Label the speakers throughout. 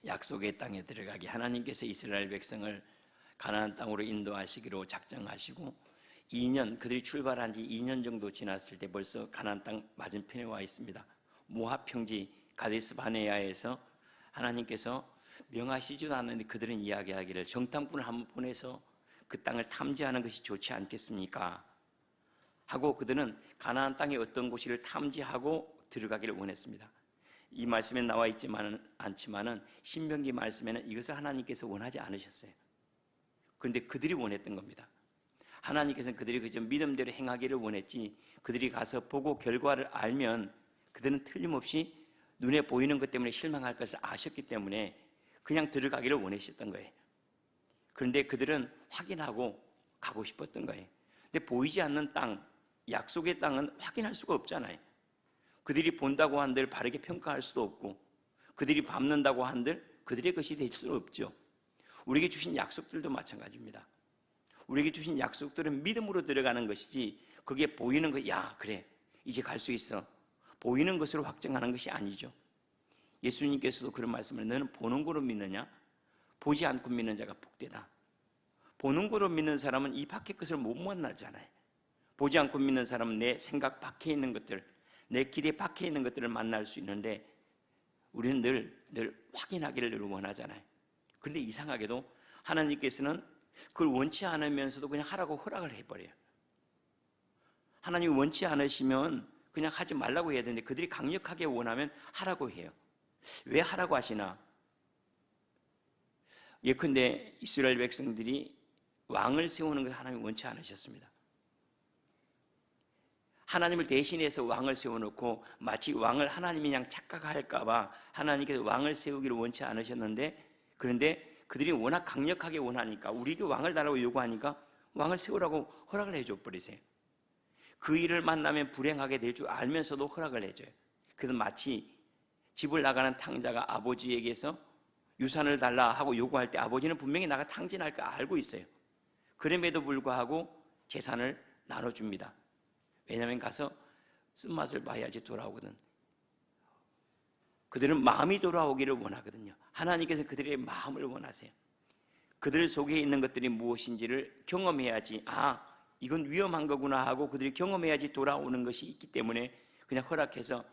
Speaker 1: 약속의 땅에 들어가게 하나님께서 이스라엘 백성을 가나안 땅으로 인도하시기로 작정하시고 2년, 그들이 출발한 지 2년 정도 지났을 때 벌써 가나안 땅 맞은편에 와 있습니다. 모압 평지 가데스 바네아에서 하나님께서 명하시지도 않는데 그들은 이야기하기를 정탐꾼을 한번 보내서 그 땅을 탐지하는 것이 좋지 않겠습니까? 하고 그들은 가나안 땅의 어떤 곳을 탐지하고 들어가기를 원했습니다. 이 말씀에 나와 않지만은 신명기 말씀에는 이것을 하나님께서 원하지 않으셨어요. 그런데 그들이 원했던 겁니다. 하나님께서는 그들이 그저 믿음대로 행하기를 원했지, 그들이 가서 보고 결과를 알면 그들은 틀림없이 눈에 보이는 것 때문에 실망할 것을 아셨기 때문에 그냥 들어가기를 원하셨던 거예요. 그런데 그들은 확인하고 가고 싶었던 거예요. 근데 보이지 않는 땅, 약속의 땅은 확인할 수가 없잖아요. 그들이 본다고 한들 바르게 평가할 수도 없고, 그들이 밟는다고 한들 그들의 것이 될 수는 없죠. 우리에게 주신 약속들도 마찬가지입니다. 우리에게 주신 약속들은 믿음으로 들어가는 것이지, 그게 보이는 거, 야 그래 이제 갈 수 있어, 보이는 것으로 확정하는 것이 아니죠. 예수님께서도 그런 말씀을, 너는 보는 거로 믿느냐? 보지 않고 믿는 자가 복되다. 보는 거로 믿는 사람은 이 밖의 것을 못 만나잖아요. 보지 않고 믿는 사람은 내 생각 밖에 있는 것들, 내 기대 밖에 있는 것들을 만날 수 있는데, 우리는 늘 확인하기를 늘 원하잖아요. 그런데 이상하게도 하나님께서는 그걸 원치 않으면서도 그냥 하라고 허락을 해버려요. 하나님이 원치 않으시면 그냥 하지 말라고 해야 되는데 그들이 강력하게 원하면 하라고 해요. 왜 하라고 하시나? 예컨대 이스라엘 백성들이 왕을 세우는 것을 하나님이 원치 않으셨습니다. 하나님을 대신해서 왕을 세워놓고 마치 왕을 하나님이 그냥 착각할까 봐 하나님께서 왕을 세우기를 원치 않으셨는데, 그런데 그들이 워낙 강력하게 원하니까, 우리에게 왕을 달라고 요구하니까 왕을 세우라고 허락을 해줘 버리세요. 그 일을 만나면 불행하게 될 줄 알면서도 허락을 해줘요. 그래서 마치 집을 나가는 탕자가 아버지에게서 유산을 달라 하고 요구할 때 아버지는 분명히 나가 탕진할 거 알고 있어요. 그럼에도 불구하고 재산을 나눠줍니다. 왜냐하면 가서 쓴맛을 봐야지 돌아오거든. 그들은 마음이 돌아오기를 원하거든요. 하나님께서 그들의 마음을 원하세요. 그들 속에 있는 것들이 무엇인지를 경험해야지, 아 이건 위험한 거구나 하고 그들이 경험해야지 돌아오는 것이 있기 때문에 그냥 허락해서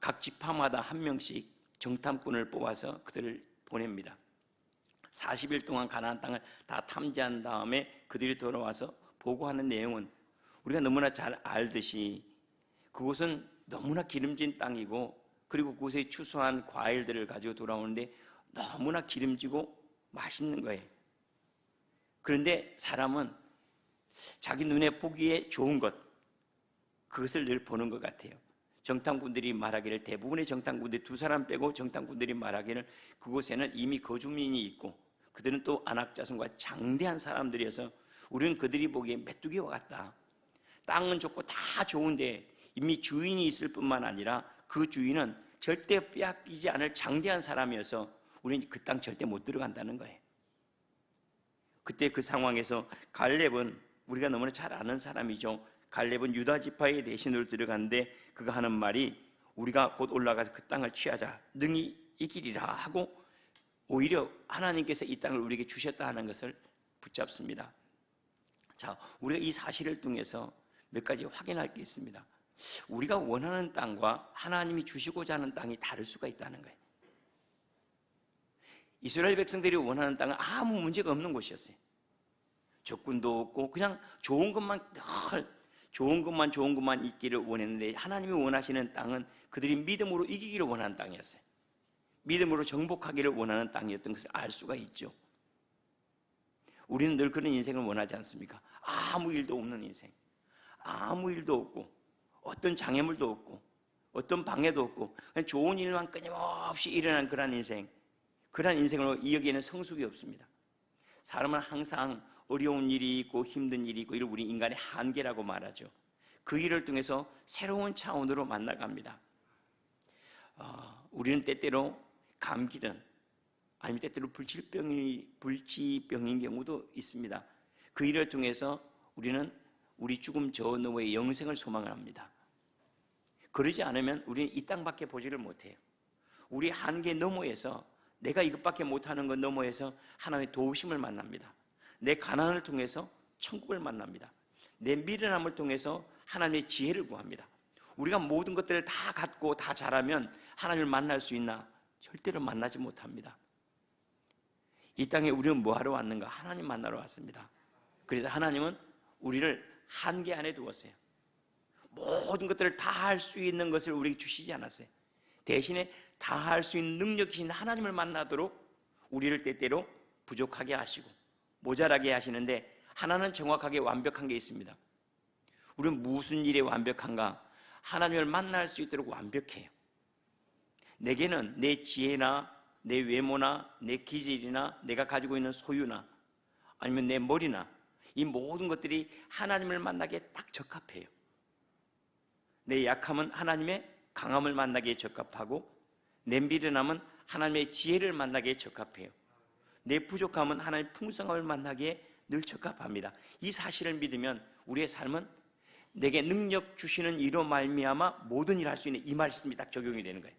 Speaker 1: 각 지파마다 한 명씩 정탐꾼을 뽑아서 그들을 보냅니다. 40일 동안 가나안 땅을 다 탐지한 다음에 그들이 돌아와서 보고하는 내용은 우리가 너무나 잘 알듯이 그곳은 너무나 기름진 땅이고, 그리고 그곳에 추수한 과일들을 가지고 돌아오는데 너무나 기름지고 맛있는 거예요. 그런데 사람은 자기 눈에 보기에 좋은 것, 그것을 늘 보는 것 같아요. 정탐꾼들이 말하기를, 대부분의 정탐꾼들이, 두 사람 빼고 정탐꾼들이 말하기를 그곳에는 이미 거주민이 있고 그들은 또 안악자손과 장대한 사람들이어서 우리는 그들이 보기에 메뚜기와 같다. 땅은 좋고 다 좋은데 이미 주인이 있을 뿐만 아니라 그 주인은 절대 빼앗기지 않을 장대한 사람이어서 우리는 그 땅 절대 못 들어간다는 거예요. 그때 그 상황에서 갈렙은, 우리가 너무나 잘 아는 사람이죠. 갈렙은 유다 지파의 대신으로 들어갔는데 그가 하는 말이, 우리가 곧 올라가서 그 땅을 취하자, 능히 이기리라 하고 오히려 하나님께서 이 땅을 우리에게 주셨다 하는 것을 붙잡습니다. 자, 우리가 이 사실을 통해서 몇 가지 확인할 게 있습니다. 우리가 원하는 땅과 하나님이 주시고자 하는 땅이 다를 수가 있다는 거예요. 이스라엘 백성들이 원하는 땅은 아무 문제가 없는 곳이었어요. 적군도 없고 그냥 좋은 것만 있기를 원했는데, 하나님이 원하시는 땅은 그들이 믿음으로 이기기를 원하는 땅이었어요. 믿음으로 정복하기를 원하는 땅이었던 것을 알 수가 있죠. 우리는 늘 그런 인생을 원하지 않습니까? 아무 일도 없는 인생, 아무 일도 없고 어떤 장애물도 없고 어떤 방해도 없고 그냥 좋은 일만 끊임없이 일어나는 그런 인생, 그런 인생으로 이야기에는 성숙이 없습니다. 사람은 항상 어려운 일이 있고 힘든 일이 있고, 이걸 우리 인간의 한계라고 말하죠. 그 일을 통해서 새로운 차원으로 만나갑니다. 우리는 때때로 감기든 아니면 때때로 불치병인 경우도 있습니다. 그 일을 통해서 우리는 우리 죽음 전후의 영생을 소망을 합니다. 그러지 않으면 우리는 이 땅밖에 보지를 못해요. 우리 한계 너머에서 내가 이것밖에 못하는 것 너머에서 하나님의 도우심을 만납니다. 내 가난을 통해서 천국을 만납니다. 내 미련함을 통해서 하나님의 지혜를 구합니다. 우리가 모든 것들을 다 갖고 다 잘하면 하나님을 만날 수 있나? 절대로 만나지 못합니다. 이 땅에 우리는 뭐하러 왔는가? 하나님 만나러 왔습니다. 그래서 하나님은 우리를 한계 안에 두었어요. 모든 것들을 다 할 수 있는 것을 우리에게 주시지 않았어요. 대신에 다 할 수 있는 능력이신 하나님을 만나도록 우리를 때때로 부족하게 하시고 모자라게 하시는데, 하나는 정확하게 완벽한 게 있습니다. 우리는 무슨 일에 완벽한가? 하나님을 만날 수 있도록 완벽해요. 내게는 내 지혜나 내 외모나 내 기질이나 내가 가지고 있는 소유나 아니면 내 머리나 이 모든 것들이 하나님을 만나기에 딱 적합해요. 내 약함은 하나님의 강함을 만나기에 적합하고, 내 미련함은 하나님의 지혜를 만나기에 적합해요. 내 부족함은 하나님의 풍성함을 만나기에 늘 적합합니다. 이 사실을 믿으면 우리의 삶은 내게 능력 주시는 이로 말미암아 모든 일을 할 수 있는 이 말씀이 딱 적용이 되는 거예요.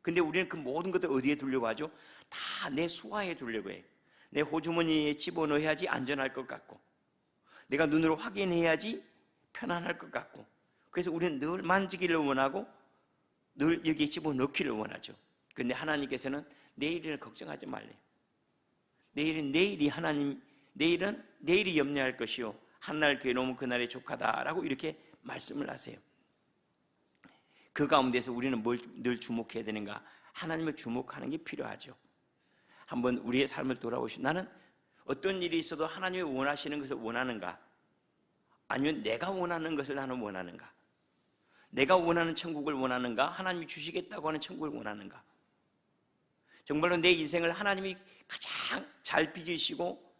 Speaker 1: 근데 우리는 그 모든 것들 어디에 두려고 하죠? 다 내 수하에 두려고 해요. 내 호주머니에 집어넣어야지 안전할 것 같고, 내가 눈으로 확인해야지 편안할 것 같고, 그래서 우리는 늘 만지기를 원하고 늘 여기에 집어넣기를 원하죠. 근데 하나님께서는 내일을 걱정하지 말래요. 내일은 내일이 염려할 것이요 한날 괴로움은 그날의 족하다라고 이렇게 말씀을 하세요. 그 가운데서 우리는 뭘 늘 주목해야 되는가? 하나님을 주목하는 게 필요하죠. 한번 우리의 삶을 돌아보시고, 나는 어떤 일이 있어도 하나님이 원하시는 것을 원하는가? 아니면 내가 원하는 것을 나는 원하는가? 내가 원하는 천국을 원하는가? 하나님이 주시겠다고 하는 천국을 원하는가? 정말로 내 인생을 하나님이 가장 잘 빚으시고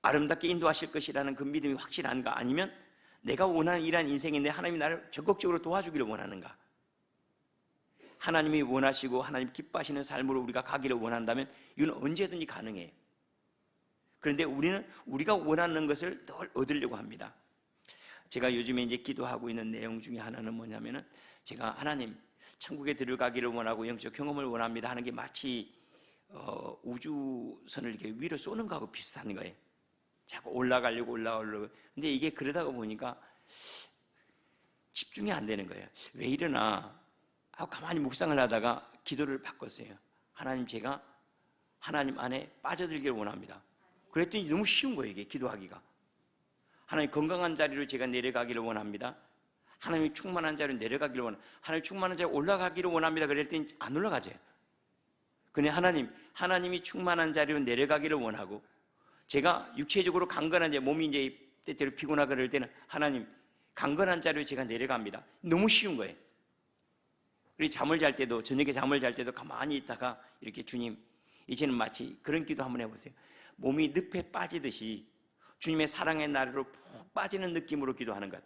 Speaker 1: 아름답게 인도하실 것이라는 그 믿음이 확실한가? 아니면 내가 원하는 이러한 인생인데 하나님이 나를 적극적으로 도와주기를 원하는가? 하나님이 원하시고 하나님 기뻐하시는 삶으로 우리가 가기를 원한다면 이건 언제든지 가능해요. 그런데 우리는 우리가 원하는 것을 늘 얻으려고 합니다. 제가 요즘에 이제 기도하고 있는 내용 중에 하나는 뭐냐면은, 제가 하나님 천국에 들어가기를 원하고 영적 경험을 원합니다 하는 게 마치 우주선을 이렇게 위로 쏘는 거하고 비슷한 거예요. 자꾸 올라가려고. 근데 이게 그러다가 보니까 집중이 안 되는 거예요. 왜 이러나 하고 가만히 묵상을 하다가 기도를 바꿨어요. 하나님, 제가 하나님 안에 빠져들기를 원합니다. 그랬더니 너무 쉬운 거예요, 이게 기도하기가. 하나님 건강한 자리로 제가 내려가기를 원합니다. 하나님이 충만한 자리로 내려가기를 원합니다. 하나님 충만한 자리로 올라가기를 원합니다. 그랬더니 안 올라가죠. 근데 하나님이 충만한 자리로 내려가기를 원하고, 제가 육체적으로 강건한 자리, 몸이 이제 때때로 피곤하고 그럴 때는 하나님 강건한 자리로 제가 내려갑니다. 너무 쉬운 거예요. 우리 잠을 잘 때도, 저녁에 잠을 잘 때도 가만히 있다가 이렇게, 주님, 이제는 마치 그런 기도 한번 해보세요. 몸이 늪에 빠지듯이 주님의 사랑의 나래로 푹 빠지는 느낌으로 기도하는 것.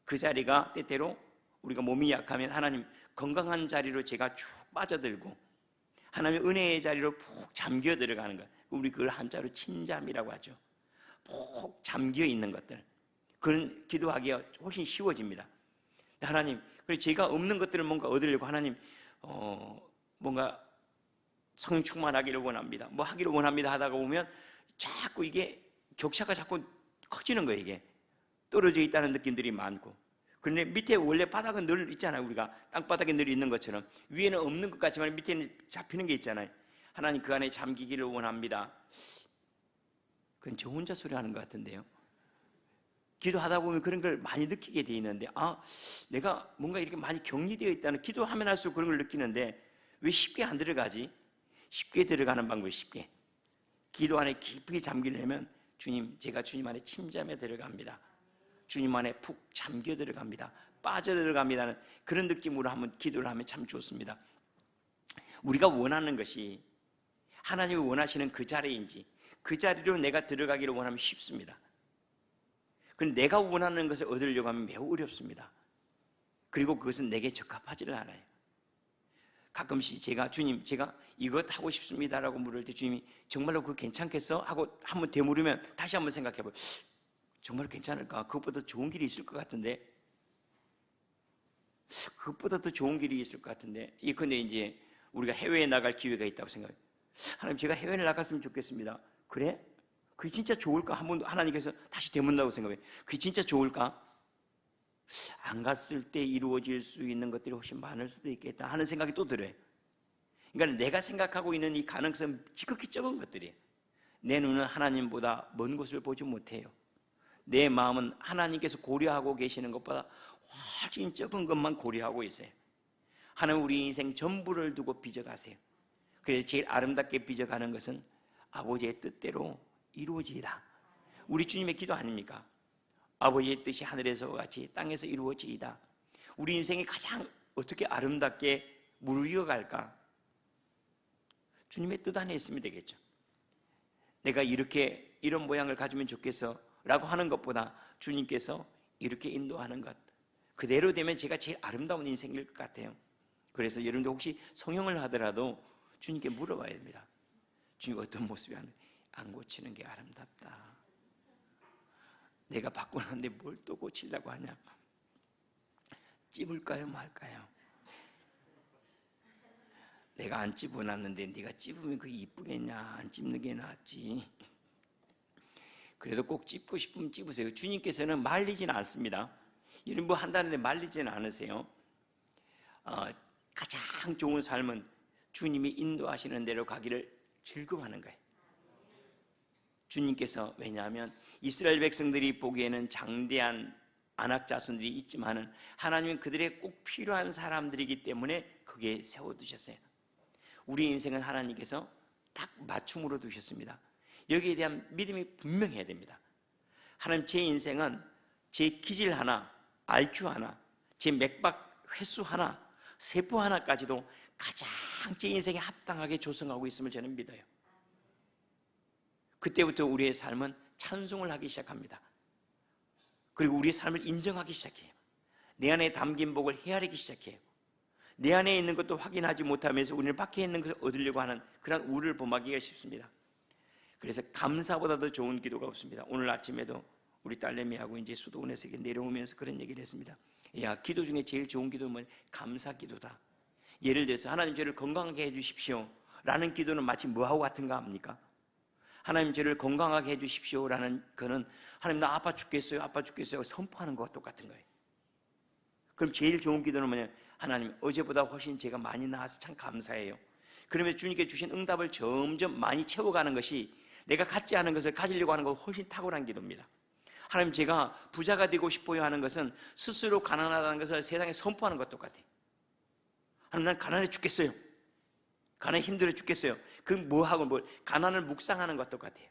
Speaker 1: 그 자리가 때때로 우리가 몸이 약하면 하나님 건강한 자리로 제가 쭉 빠져들고 하나님의 은혜의 자리로 푹 잠겨 들어가는 것. 우리 그걸 한자로 침잠이라고 하죠. 푹 잠겨 있는 것들. 그런 기도하기가 훨씬 쉬워집니다. 하나님, 그래서 제가 없는 것들을 뭔가 얻으려고 하나님 뭔가 성령 충만하기를 원합니다. 뭐 하기를 원합니다 하다가 보면 자꾸 이게 격차가 자꾸 커지는 거예요. 이게 떨어져 있다는 느낌들이 많고. 그런데 밑에 원래 바닥은 늘 있잖아요. 우리가 땅바닥에 늘 있는 것처럼 위에는 없는 것 같지만 밑에는 잡히는 게 있잖아요. 하나님 그 안에 잠기기를 원합니다. 그건 저 혼자 소리하는 것 같은데요. 기도하다 보면 그런 걸 많이 느끼게 돼 있는데, 내가 뭔가 이렇게 많이 격리되어 있다는, 기도하면 할수록 그런 걸 느끼는데 왜 쉽게 안 들어가지? 쉽게 들어가는 방법이 쉽게. 기도 안에 깊이 잠기려면 주님, 제가 주님 안에 침잠에 들어갑니다. 주님 안에 푹 잠겨 들어갑니다. 빠져 들어갑니다는 그런 느낌으로 한번 기도를 하면 참 좋습니다. 우리가 원하는 것이 하나님이 원하시는 그 자리인지, 그 자리로 내가 들어가기를 원하면 쉽습니다. 그런데 내가 원하는 것을 얻으려고 하면 매우 어렵습니다. 그리고 그것은 내게 적합하지를 않아요. 가끔씩 주님, 제가 이것 하고 싶습니다라고 물을 때 주님이 정말로 그거 괜찮겠어? 하고 한번 되물으면 다시 한번 생각해봐요. 정말 괜찮을까? 그것보다 좋은 길이 있을 것 같은데. 그것보다 더 좋은 길이 있을 것 같은데. 근데 이제 우리가 해외에 나갈 기회가 있다고 생각해요. 하나님, 제가 해외에 나갔으면 좋겠습니다. 그래? 그게 진짜 좋을까? 한번 하나님께서 다시 되문다고 생각해요. 그게 진짜 좋을까? 안 갔을 때 이루어질 수 있는 것들이 훨씬 많을 수도 있겠다 하는 생각이 또 들어요. 그러니까 내가 생각하고 있는 이 가능성 지극히 적은 것들이, 내 눈은 하나님보다 먼 곳을 보지 못해요. 내 마음은 하나님께서 고려하고 계시는 것보다 훨씬 적은 것만 고려하고 있어요. 하나님, 우리 인생 전부를 두고 빚어가세요. 그래서 제일 아름답게 빚어가는 것은 아버지의 뜻대로 이루어지이다. 우리 주님의 기도 아닙니까? 아버지의 뜻이 하늘에서와 같이 땅에서 이루어지이다. 우리 인생이 가장 어떻게 아름답게 무르익어갈까? 주님의 뜻 안에 있으면 되겠죠. 내가 이렇게 이런 모양을 가지면 좋겠어 라고 하는 것보다 주님께서 이렇게 인도하는 것, 그대로 되면 제가 제일 아름다운 인생일 것 같아요. 그래서 여러분들 혹시 성형을 하더라도 주님께 물어봐야 됩니다. 주님, 어떤 모습이 안 고치는 게 아름답다. 내가 바꾸는데 뭘 또 고치려고 하냐? 찝을까요 말까요? 내가 안 찝어놨는데 네가 찝으면 그게 이쁘겠냐? 안 찝는 게 낫지. 그래도 꼭 찝고 싶으면 찝으세요. 주님께서는 말리지는 않습니다. 여러분 뭐 한다는데 말리지는 않으세요. 가장 좋은 삶은 주님이 인도하시는 대로 가기를 즐거워하는 거예요. 주님께서, 왜냐하면 이스라엘 백성들이 보기에는 장대한 안악자손들이 있지만은 하나님은 그들의 꼭 필요한 사람들이기 때문에 거기에 세워두셨어요. 우리 인생은 하나님께서 딱 맞춤으로 두셨습니다. 여기에 대한 믿음이 분명해야 됩니다. 하나님, 제 인생은 제 기질 하나, IQ 하나, 제 맥박 횟수 하나, 세포 하나까지도 가장 제 인생에 합당하게 조성하고 있음을 저는 믿어요. 그때부터 우리의 삶은 찬송을 하기 시작합니다. 그리고 우리의 삶을 인정하기 시작해요. 내 안에 담긴 복을 헤아리기 시작해요. 내 안에 있는 것도 확인하지 못하면서 우리는 밖에 있는 것을 얻으려고 하는 그런 우를 범하기가 쉽습니다. 그래서 감사보다 더 좋은 기도가 없습니다. 오늘 아침에도 우리 딸내미하고 이제 수도원에서 내려오면서 그런 얘기를 했습니다. 야, 기도 중에 제일 좋은 기도는 감사 기도다. 예를 들어서 하나님, 저를 건강하게 해주십시오 라는 기도는 마치 뭐하고 같은가 합니까? 하나님, 저를 건강하게 해주십시오 라는 거는 하나님, 나 아파 죽겠어요 아파 죽겠어요 선포하는 것과 똑같은 거예요. 그럼 제일 좋은 기도는 뭐냐? 하나님, 어제보다 훨씬 제가 많이 나아서 참 감사해요. 그러면 주님께 주신 응답을 점점 많이 채워가는 것이 내가 갖지 않은 것을 가지려고 하는 것보다 훨씬 탁월한 기도입니다. 하나님, 제가 부자가 되고 싶어요 하는 것은 스스로 가난하다는 것을 세상에 선포하는 것과 똑같아요. 하나님, 난 가난해 죽겠어요. 가난에 힘들어 죽겠어요. 그 뭐하고 뭘 가난을 묵상하는 것과 똑같아요.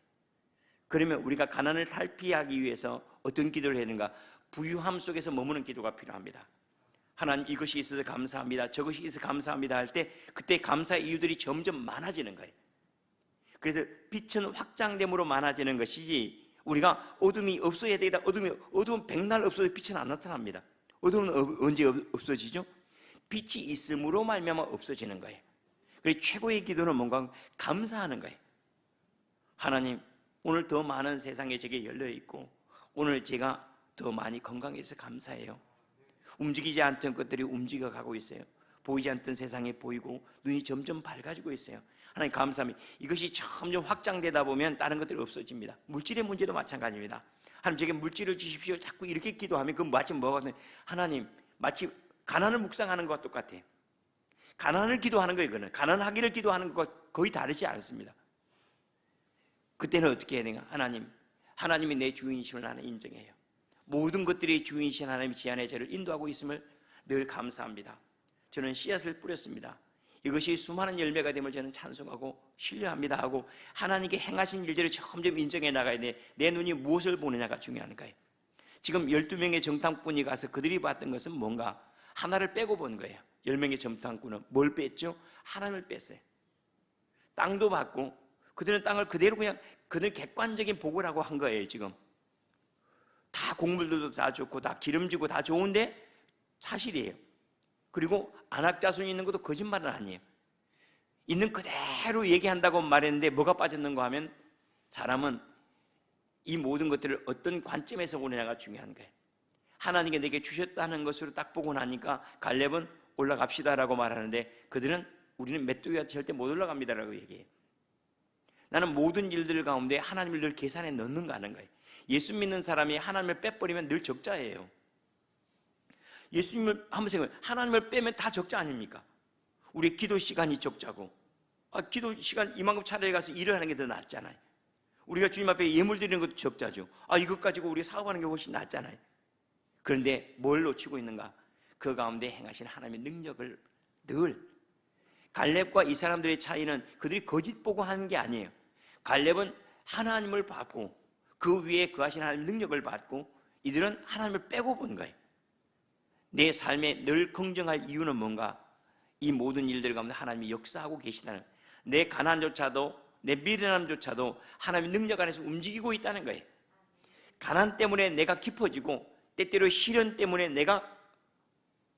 Speaker 1: 그러면 우리가 가난을 탈피하기 위해서 어떤 기도를 해야 되는가? 부유함 속에서 머무는 기도가 필요합니다. 하나님, 이것이 있어서 감사합니다, 저것이 있어서 감사합니다 할 때 그때 감사의 이유들이 점점 많아지는 거예요. 그래서 빛은 확장됨으로 많아지는 것이지, 우리가 어둠이 없어야 되겠다, 어둠은 백날 없어도 빛은 안 나타납니다. 어둠은 언제 없어지죠? 빛이 있음으로 말미암아 없어지는 거예요. 그래서 최고의 기도는 뭔가 감사하는 거예요. 하나님, 오늘 더 많은 세상에 제게 열려있고 오늘 제가 더 많이 건강해서 감사해요. 움직이지 않던 것들이 움직여가고 있어요. 보이지 않던 세상에 보이고 눈이 점점 밝아지고 있어요. 하나님, 감사합니다. 이것이 점점 확장되다 보면 다른 것들이 없어집니다. 물질의 문제도 마찬가지입니다. 하나님, 제게 물질을 주십시오 자꾸 이렇게 기도하면 그건 마치 뭐가 같은, 하나님, 마치 가난을 묵상하는 것과 똑같아요. 가난을 기도하는 거예요. 이거는 가난하기를 기도하는 것과 거의 다르지 않습니다. 그때는 어떻게 해야 되나? 하나님이 내 주인이심을 나는 인정해요. 모든 것들이 주인이신 하나님이 제 안에 저를 인도하고 있음을 늘 감사합니다. 저는 씨앗을 뿌렸습니다. 이것이 수많은 열매가 됨을 저는 찬송하고 신뢰합니다 하고 하나님께 행하신 일들을 점점 인정해 나가야 돼. 내 눈이 무엇을 보느냐가 중요한 거예요. 지금 12명의 정탐꾼이 가서 그들이 봤던 것은 뭔가? 하나를 빼고 본 거예요. 10명의 정탐꾼은 뭘 뺐죠? 하나님을 뺐어요. 땅도 받고 그들은 땅을 그대로 그냥 그들 객관적인 보고라고 한 거예요. 지금 다 곡물들도 다 좋고 다 기름지고 다 좋은데 사실이에요. 그리고 안악자손이 있는 것도 거짓말은 아니에요. 있는 그대로 얘기한다고 말했는데 뭐가 빠졌는가 하면 사람은 이 모든 것들을 어떤 관점에서 보느냐가 중요한 거예요. 하나님께 내게 주셨다는 것으로 딱 보고 나니까 갈렙은 올라갑시다라고 말하는데 그들은 우리는 메뚜기가 절대 못 올라갑니다라고 얘기해요. 나는 모든 일들 가운데 하나님을 늘 계산에 넣는가 하는 거예요. 예수 믿는 사람이 하나님을 빼버리면 늘 적자예요. 예수님을 한번 생각해요. 하나님을 빼면 다 적자 아닙니까? 우리 기도 시간이 적자고, 기도 시간 이만큼 차라리 가서 일을 하는 게 더 낫잖아요. 우리가 주님 앞에 예물 드리는 것도 적자죠. 이것 가지고 우리가 사업하는 게 훨씬 낫잖아요. 그런데 뭘 놓치고 있는가? 그 가운데 행하신 하나님의 능력을 늘, 갈렙과 이 사람들의 차이는 그들이 거짓 보고 하는 게 아니에요. 갈렙은 하나님을 받고 그 위에 그하신 하나님의 능력을 받고, 이들은 하나님을 빼고 본 거예요. 내 삶에 늘 긍정할 이유는 뭔가? 이 모든 일들 가운데 하나님이 역사하고 계시다는, 내 가난조차도, 내 미련함조차도 하나님의 능력 안에서 움직이고 있다는 거예요. 가난 때문에 내가 깊어지고 때때로 시련 때문에 내가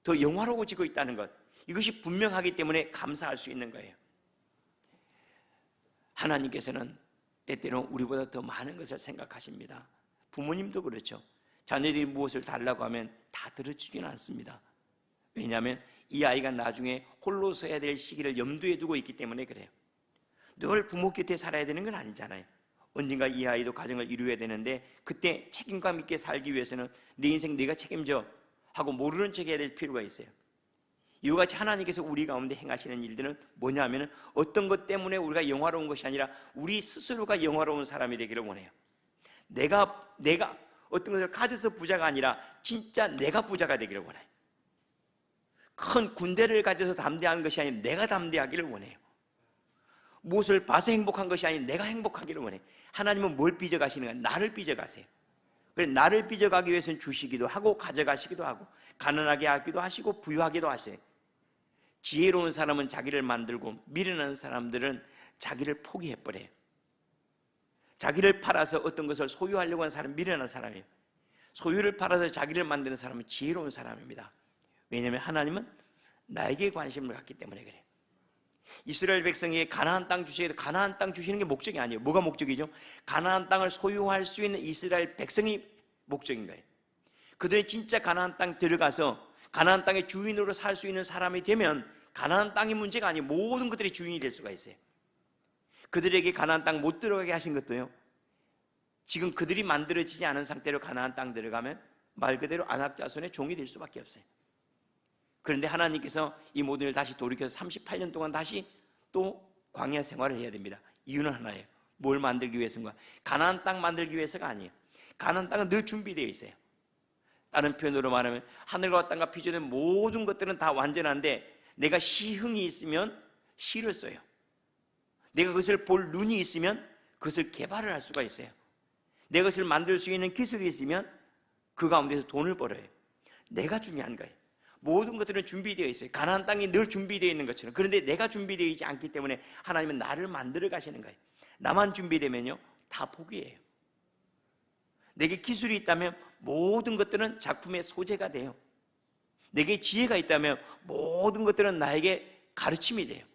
Speaker 1: 더 영화로워지고 있다는 것, 이것이 분명하기 때문에 감사할 수 있는 거예요. 하나님께서는 때때로 우리보다 더 많은 것을 생각하십니다. 부모님도 그렇죠. 자녀들이 무엇을 달라고 하면 다 들어주지는 않습니다. 왜냐하면 이 아이가 나중에 홀로 서야 될 시기를 염두에 두고 있기 때문에 그래요. 늘 부모 곁에 살아야 되는 건 아니잖아요. 언젠가 이 아이도 가정을 이루어야 되는데, 그때 책임감 있게 살기 위해서는 내 인생 내가 책임져 하고 모르는 척 해야 될 필요가 있어요. 이와 같이 하나님께서 우리 가운데 행하시는 일들은 뭐냐면, 어떤 것 때문에 우리가 영화로운 것이 아니라 우리 스스로가 영화로운 사람이 되기를 원해요. 내가 어떤 것을 가져서 부자가 아니라 진짜 내가 부자가 되기를 원해요. 큰 군대를 가져서 담대한 것이 아니라 내가 담대하기를 원해요. 무엇을 봐서 행복한 것이 아니라 내가 행복하기를 원해요. 하나님은 뭘 빚어가시는가? 나를 빚어가세요. 그래서 나를 빚어가기 위해서는 주시기도 하고 가져가시기도 하고, 가난하게 하기도 하시고 부유하기도 하세요. 지혜로운 사람은 자기를 만들고, 미련한 사람들은 자기를 포기해버려요. 자기를 팔아서 어떤 것을 소유하려고 하는 사람은 미련한 사람이에요. 소유를 팔아서 자기를 만드는 사람은 지혜로운 사람입니다. 왜냐하면 하나님은 나에게 관심을 갖기 때문에 그래요. 이스라엘 백성에게 가나안 땅 주시게, 가나안 땅 주시는 게 목적이 아니에요. 뭐가 목적이죠? 가나안 땅을 소유할 수 있는 이스라엘 백성이 목적인 거예요. 그들이 진짜 가나안 땅 들어가서 가나안 땅의 주인으로 살 수 있는 사람이 되면 가나안 땅이 문제가 아니에요. 모든 것들의 주인이 될 수가 있어요. 그들에게 가나안 땅 못 들어가게 하신 것도요, 지금 그들이 만들어지지 않은 상태로 가나안 땅 들어가면 말 그대로 안악자손의 종이 될 수밖에 없어요. 그런데 하나님께서 이 모든 일 다시 돌이켜서 38년 동안 다시 또 광야 생활을 해야 됩니다. 이유는 하나예요. 뭘 만들기 위해서인가? 가나안 땅 만들기 위해서가 아니에요. 가나안 땅은 늘 준비되어 있어요. 다른 표현으로 말하면 하늘과 땅과 피조된 모든 것들은 다 완전한데, 내가 시흥이 있으면 시를 써요. 내가 그것을 볼 눈이 있으면 그것을 개발을 할 수가 있어요. 내가 그것을 만들 수 있는 기술이 있으면 그 가운데서 돈을 벌어요. 내가 중요한 거예요. 모든 것들은 준비되어 있어요. 가나안 땅이 늘 준비되어 있는 것처럼. 그런데 내가 준비되어 있지 않기 때문에 하나님은 나를 만들어 가시는 거예요. 나만 준비되면요, 다 포기해요. 내게 기술이 있다면 모든 것들은 작품의 소재가 돼요. 내게 지혜가 있다면 모든 것들은 나에게 가르침이 돼요.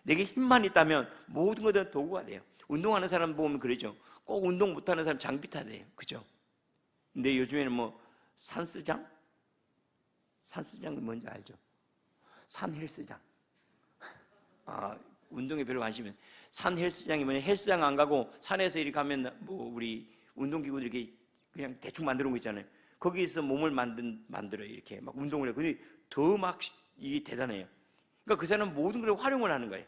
Speaker 1: 내게 힘만 있다면 모든 것들은 도구가 돼요. 운동하는 사람 보면 그러죠. 꼭 운동 못하는 사람 장비 타대요. 그죠? 근데 요즘에는 뭐 산스장? 산스장이 뭔지 알죠? 산 헬스장. 운동에 별로 관심이 없어요. 산 헬스장이 뭐냐? 헬스장 안 가고 산에서 이렇게 가면 뭐 우리 운동기구들 이렇게 그냥 대충 만들어 놓은 거 있잖아요. 거기에서 몸을 만들어요. 이렇게 막 운동을 해요. 근데 더 막 이게 대단해요. 그러니까 그 사람은 모든 걸 활용을 하는 거예요.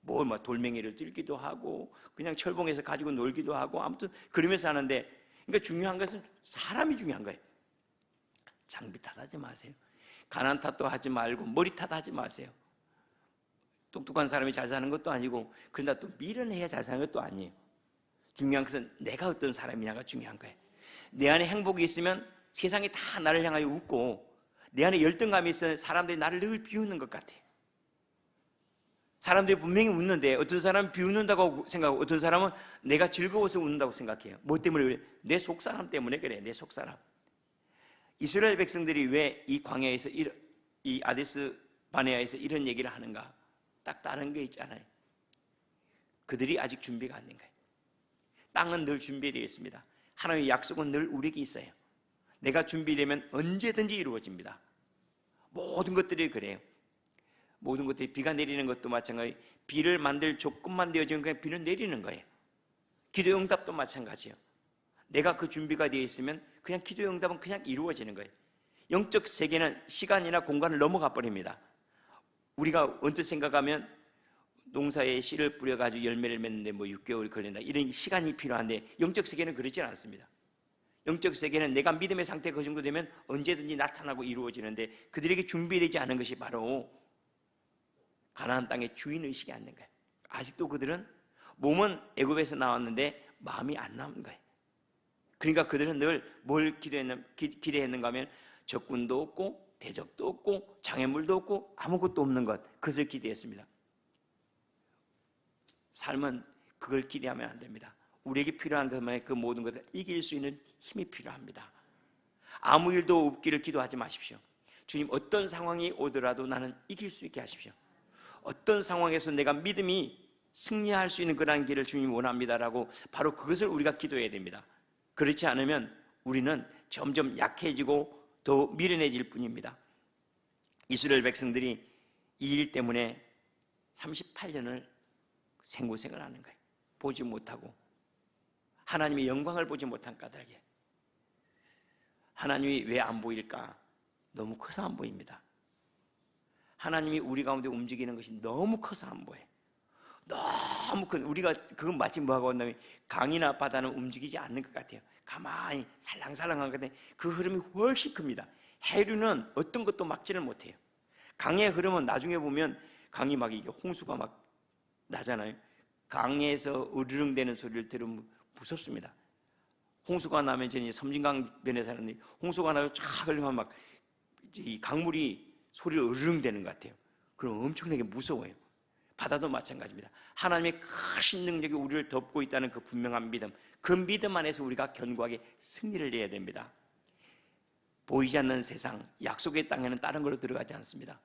Speaker 1: 뭐 막 돌멩이를 뚫기도 하고 그냥 철봉에서 가지고 놀기도 하고 아무튼 그러면서 하는데, 그러니까 중요한 것은 사람이 중요한 거예요. 장비 탓하지 마세요. 가난 탓도 하지 말고 머리 탓하지 마세요. 똑똑한 사람이 잘 사는 것도 아니고, 그러나 또 미련해야 잘 사는 것도 아니에요. 중요한 것은 내가 어떤 사람이냐가 중요한 거예요. 내 안에 행복이 있으면 세상이 다 나를 향하여 웃고, 내 안에 열등감이 있으면 사람들이 나를 늘 비웃는 것 같아요. 사람들이 분명히 웃는데 어떤 사람은 비웃는다고 생각하고 어떤 사람은 내가 즐거워서 웃는다고 생각해요. 뭐 때문에 그래? 내 속사람 때문에 그래. 내 속사람. 이스라엘 백성들이 왜 이 광야에서 이 아데스 바네아에서 이런 얘기를 하는가? 딱 다른 게 있잖아요. 그들이 아직 준비가 안 된 거예요. 땅은 늘 준비되어 있습니다. 하나님의 약속은 늘 우리에게 있어요. 내가 준비되면 언제든지 이루어집니다. 모든 것들이 그래요. 모든 것들이 비가 내리는 것도 마찬가지. 비를 만들 조건만 되어지면 그냥 비는 내리는 거예요. 기도 응답도 마찬가지예요. 내가 그 준비가 되어 있으면 그냥 기도 응답은 그냥 이루어지는 거예요. 영적 세계는 시간이나 공간을 넘어가 버립니다. 우리가 언뜻 생각하면 농사에 씨를 뿌려가지고 열매를 맺는데 뭐 6개월이 걸린다, 이런 시간이 필요한데 영적 세계는 그렇지 않습니다. 영적 세계는 내가 믿음의 상태가 그 정도 되면 언제든지 나타나고 이루어지는데, 그들에게 준비되지 않은 것이 바로 가나안 땅의 주인의식이 안 된 거예요. 아직도 그들은 몸은 애굽에서 나왔는데 마음이 안 나온 거예요. 그러니까 그들은 늘 뭘 기대했는가 하면 적군도 없고 대적도 없고 장애물도 없고 아무것도 없는 것, 그것을 기대했습니다. 삶은 그걸 기대하면 안 됩니다. 우리에게 필요한 것만 그 모든 것을 이길 수 있는 힘이 필요합니다. 아무 일도 없기를 기도하지 마십시오. 주님, 어떤 상황이 오더라도 나는 이길 수 있게 하십시오. 어떤 상황에서 내가 믿음이 승리할 수 있는 그런 길을 주님이 원합니다라고 바로 그것을 우리가 기도해야 됩니다. 그렇지 않으면 우리는 점점 약해지고 더 미련해질 뿐입니다. 이스라엘 백성들이 이 일 때문에 38년을 생고생을 하는 거예요. 보지 못하고 하나님의 영광을 보지 못한 까닭에. 하나님이 왜 안 보일까? 너무 커서 안 보입니다. 하나님이 우리 가운데 움직이는 것이 너무 커서 안 보여요. 너무 큰, 우리가 그건 마치 뭐하고 한다면 강이나 바다는 움직이지 않는 것 같아요. 가만히 살랑살랑한 건데 그 흐름이 훨씬 큽니다. 해류는 어떤 것도 막지를 못해요. 강의 흐름은 나중에 보면 강이 막 이게 홍수가 막 나잖아요. 강에서 으르렁대는 소리를 들으면 무섭습니다. 홍수가 나면 저는 섬진강변에 사는데 홍수가 나고 쫙 흘리면 막 이 강물이 소리를 으르렁대는 것 같아요. 그럼 엄청나게 무서워요. 바다도 마찬가지입니다. 하나님의 크신 능력이 우리를 덮고 있다는 그 분명한 믿음, 그 믿음 안에서 우리가 견고하게 승리를 해야 됩니다. 보이지 않는 세상, 약속의 땅에는 다른 걸로 들어가지 않습니다.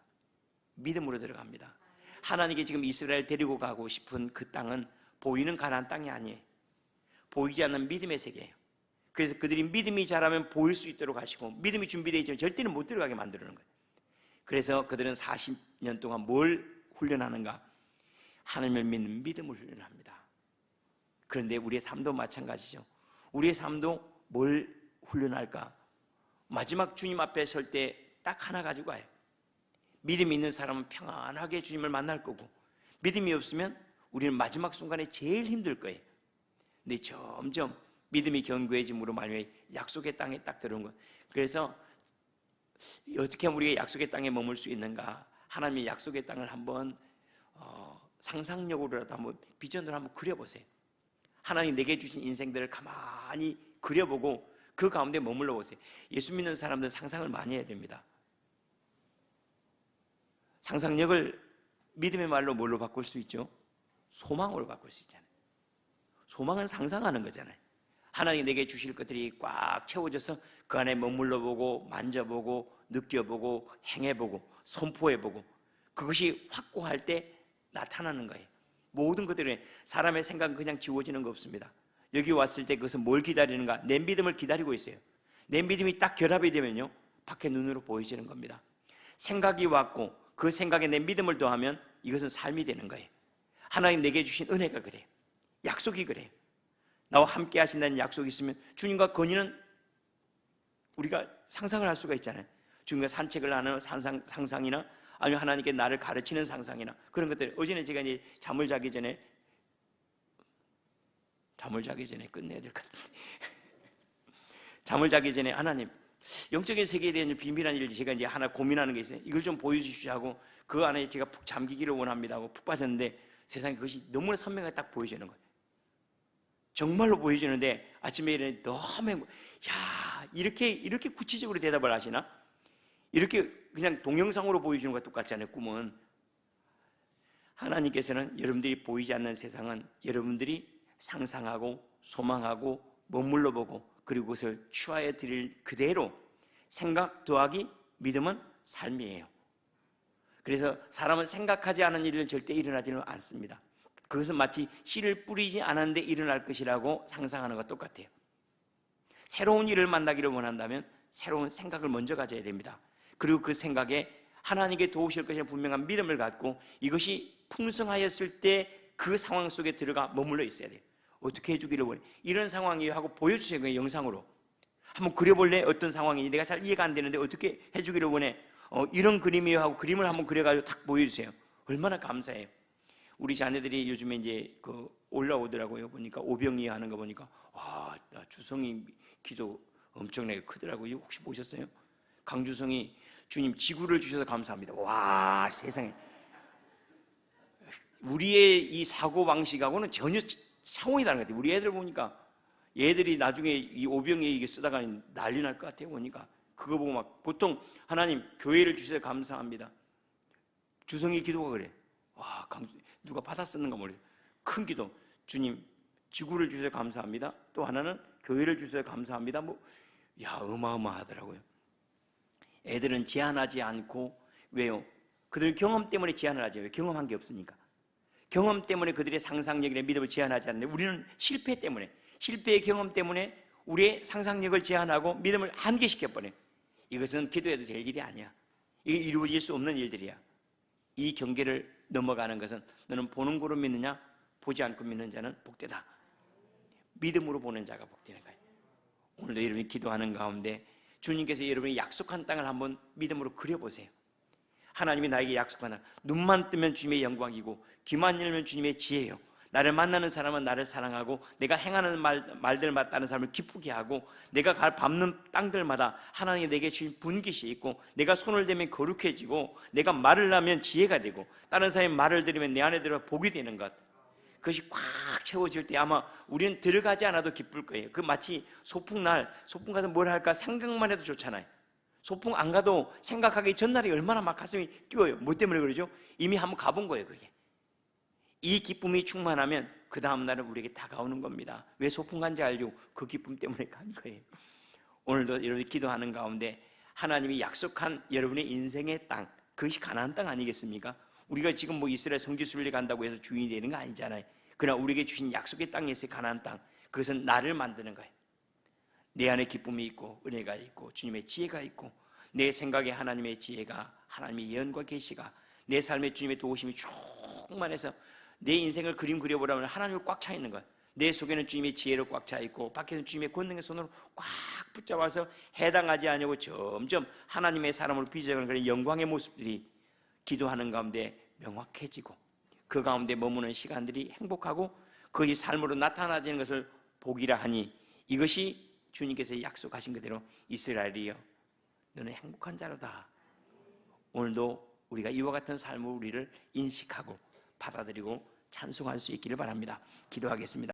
Speaker 1: 믿음으로 들어갑니다. 하나님께 지금 이스라엘 데리고 가고 싶은 그 땅은 보이는 가나안 땅이 아니에요. 보이지 않는 믿음의 세계예요. 그래서 그들이 믿음이 자라면 보일 수 있도록 하시고, 믿음이 준비되어 있지만 절대는 못 들어가게 만드는 거예요. 그래서 그들은 40년 동안 뭘 훈련하는가? 하나님을 믿는 믿음을 훈련합니다. 그런데 우리의 삶도 마찬가지죠. 우리의 삶도 뭘 훈련할까? 마지막 주님 앞에 설 때 딱 하나 가지고 와요. 믿음이 있는 사람은 평안하게 주님을 만날 거고, 믿음이 없으면 우리는 마지막 순간에 제일 힘들 거예요. 근데 점점 믿음이 견고해짐으로 말미암아 약속의 땅에 딱 들어온 것. 그래서 어떻게 하면 우리가 약속의 땅에 머물 수 있는가? 하나님의 약속의 땅을 한번 상상력으로라도 한번 비전으로 한번 그려보세요. 하나님 내게 주신 인생들을 가만히 그려보고 그 가운데 머물러 보세요. 예수 믿는 사람들은 상상을 많이 해야 됩니다. 상상력을 믿음의 말로 뭘로 바꿀 수 있죠? 소망으로 바꿀 수 있잖아요. 소망은 상상하는 거잖아요. 하나님이 내게 주실 것들이 꽉 채워져서 그 안에 머물러 보고 만져보고 느껴보고 행해보고 선포해보고 그것이 확고할 때 나타나는 거예요. 모든 것들은 사람의 생각은 그냥 지워지는 거 없습니다. 여기 왔을 때 그것은 뭘 기다리는가? 내 믿음을 기다리고 있어요. 내 믿음이 딱 결합이 되면요, 밖에 눈으로 보여지는 겁니다. 생각이 왔고 그 생각에 내 믿음을 더하면 이것은 삶이 되는 거예요. 하나님 내게 주신 은혜가 그래요. 약속이 그래요. 나와 함께 하신다는 약속이 있으면 주님과 건의는 우리가 상상을 할 수가 있잖아요. 주님과 산책을 하는 상상이나 아니면 하나님께 나를 가르치는 상상이나 그런 것들. 어제는 제가 이제 잠을 자기 전에 끝내야 될 것 같은데 잠을 자기 전에 하나님, 영적인 세계에 대한 비밀한 일을 제가 이제 하나 고민하는 게 있어요. 이걸 좀 보여주시오 하고 그 안에 제가 푹 잠기기를 원합니다 하고 푹 빠졌는데 세상에 그것이 너무나 선명하게 딱 보여지는 거예요. 정말로 보여주는데 아침에 일어나니 너무 이렇게 구체적으로 대답을 하시나? 이렇게 그냥 동영상으로 보여주는 것과 똑같지 않아요? 꿈은 하나님께서는 여러분들이 보이지 않는 세상은 여러분들이 상상하고 소망하고 머물러 보고 그리고 그것을 취하여 드릴 그대로 생각 더하기 믿음은 삶이에요. 그래서 사람은 생각하지 않은 일은 절대 일어나지는 않습니다. 그것은 마치 씨를 뿌리지 않았는데 일어날 것이라고 상상하는 것과 똑같아요. 새로운 일을 만나기를 원한다면 새로운 생각을 먼저 가져야 됩니다. 그리고 그 생각에 하나님께 도우실 것이라는 분명한 믿음을 갖고 이것이 풍성하였을 때 그 상황 속에 들어가 머물러 있어야 돼요. 어떻게 해주기를 원해? 이런 상황이에요 하고 보여주세요. 그 영상으로 한번 그려볼래? 어떤 상황이니? 내가 잘 이해가 안 되는데 어떻게 해주기를 원해? 이런 그림이에요 하고 그림을 한번 그려가지고 탁 보여주세요. 얼마나 감사해요. 우리 자녀들이 요즘에 이제 올라오더라고요. 보니까 오병이 하는 거 보니까 와, 주성이 기도 엄청나게 크더라고요. 혹시 보셨어요? 강주성이 주님 지구를 주셔서 감사합니다. 와, 세상에. 우리의 이 사고방식하고는 전혀 차원이 다른 것 같아요. 우리 애들 보니까 얘들이 나중에 이 오병이 이게 쓰다가 난리 날 것 같아요. 보니까 그거 보고 막 보통 하나님 교회를 주셔서 감사합니다. 주성이 기도가 그래. 와, 누가 받아 쓰는가 모르겠어요. 큰 기도. 주님 지구를 주셔서 감사합니다. 또 하나는 교회를 주셔서 감사합니다. 야, 어마어마하더라고요. 애들은 제한하지 않고, 왜요? 그들 경험 때문에 제한을 하죠. 왜? 경험한 게 없으니까. 경험 때문에 그들의 상상력이나 믿음을 제한하지 않는데 우리는 실패 때문에, 실패의 경험 때문에 우리의 상상력을 제한하고 믿음을 한계시켜버려요. 이것은 기도해도 될 일이 아니야. 이게 이루어질 수 없는 일들이야. 이 경계를 넘어가는 것은 너는 보는 거로 믿느냐 보지 않고 믿는 자는 복되다. 믿음으로 보는 자가 복되는 거예요. 오늘도 여러분이 기도하는 가운데 주님께서 여러분이 약속한 땅을 한번 믿음으로 그려보세요. 하나님이 나에게 약속한 땅, 눈만 뜨면 주님의 영광이고 귀만 열면 주님의 지혜예요. 나를 만나는 사람은 나를 사랑하고 내가 행하는 말들을 따르는 사람을 기쁘게 하고 내가 밟는 땅들마다 하나님이 내게 주신 분깃이 있고 내가 손을 대면 거룩해지고 내가 말을 하면 지혜가 되고 다른 사람이 말을 들으면 내 안에 들어 복이 되는 것, 그것이 꽉 채워질 때 아마 우리는 들어가지 않아도 기쁠 거예요. 그 마치 소풍날, 소풍 가서 뭘 할까 생각만 해도 좋잖아요. 소풍 안 가도 생각하기 전날이 얼마나 막 가슴이 뛰어요. 뭐 때문에 그러죠? 이미 한번 가본 거예요. 그게 이 기쁨이 충만하면 그 다음날은 우리에게 다가오는 겁니다. 왜 소풍 간지 알죠? 그 기쁨 때문에 간 거예요. 오늘도 여러분이 기도하는 가운데 하나님이 약속한 여러분의 인생의 땅, 그것이 가나안 땅 아니겠습니까? 우리가 지금 뭐 이스라엘 성지순례 간다고 해서 주인이 되는 거 아니잖아요. 그러나 우리에게 주신 약속의 땅에서의 가나안 땅, 그것은 나를 만드는 거예요. 내 안에 기쁨이 있고 은혜가 있고 주님의 지혜가 있고 내 생각에 하나님의 지혜가, 하나님의 예언과 계시가, 내 삶에 주님의 도우심이 충만해서 내 인생을 그림 그려보라면 하나님을 꽉 차 있는 것, 내 속에는 주님의 지혜로 꽉 차 있고 밖에는 주님의 권능의 손으로 꽉 붙잡아서 해당하지 않고 점점 하나님의 사람으로 빚어가는 그런 영광의 모습들이 기도하는 가운데 명확해지고 그 가운데 머무는 시간들이 행복하고 그의 삶으로 나타나지는 것을 복이라 하니 이것이 주님께서 약속하신 그대로 이스라엘이여 너는 행복한 자로다. 오늘도 우리가 이와 같은 삶을 우리를 인식하고 받아들이고 찬송할 수 있기를 바랍니다. 기도하겠습니다.